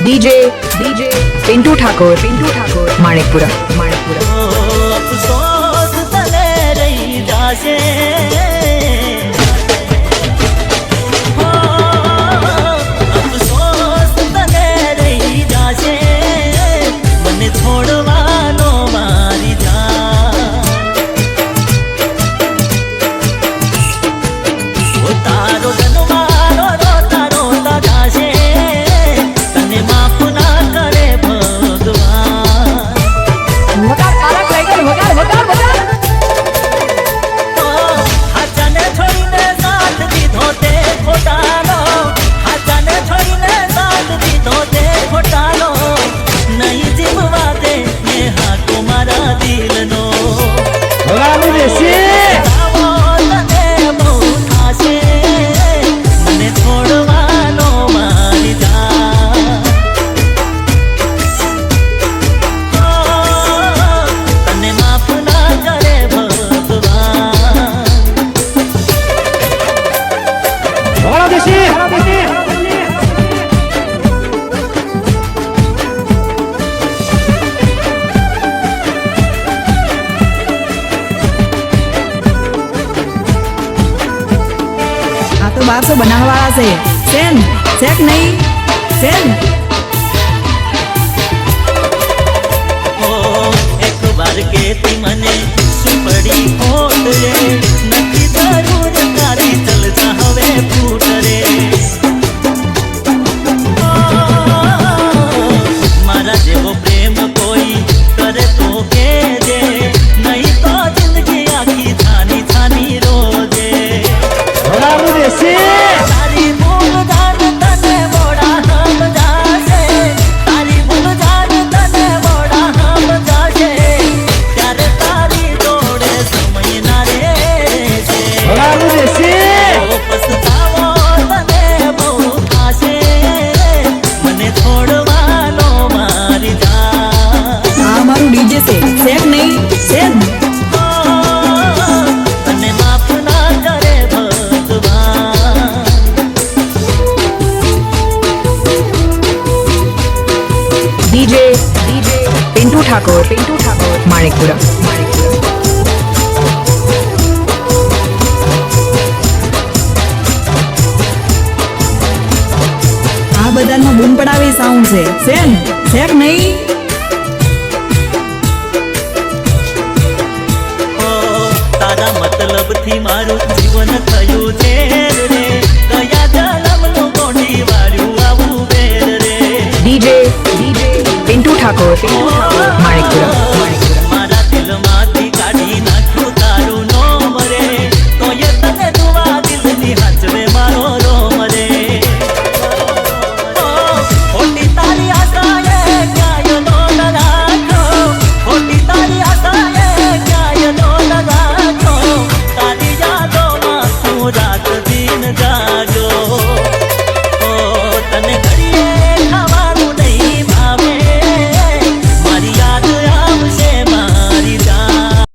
DJ Pintu Thakur माणिकपुरा अफसोस तले रही जासे अफसोस तले रही जासे मने छोड़वानो मारी जान वो तारो जनवारो रोता रोता जासे तने माफ ना करे हाथाने छोड़ीने साथ दीधो ते खोटालो हाथाने छोड़ीने साथ दीधो ते खोटालो नहीं जीववा दे ये हाको मारा दिलनो भगालू देसी आवो तने बहु थासे मने छोड़वानो मारी जान तने माफ ना करे भगवान भगालू देसी आ तो 1200 बनाने वाला से सेन सेक नहीं सेन ओ एक बार के ती मने सुपड़ी होत रे नक्की जरूर तारी चल जावे फूट रे ओ, मारा जेवो प्रेम कोई करे तो के दे नहीं तो जिंदगी आखी थानी थानी रोजे भगालू देसी तारी भूल जान तने मोड़ा हम जासे तारी भूल जान तने मोड़ा हम जासे प्यारे तारी जोड़े समय ना रे से भगालू देसी ओ पछतावो तने बहु खासे मने छोड़वानो मारी जा आ मारू डीजे से सेक नहीं सेन तने माफ ना करे भगवान डीजे पिंटू ठाकुर माणिकपुरा आ बधानो बूम पड़ावी साउंड से सेन सेक नहीं ओ तारा मतलब थी मारू जीवन थયું છે રે કયા જન્મનું કોઠી વાળ્યું આવું વેર રે डीजे पिंटू ठाकुर माणिकपुरा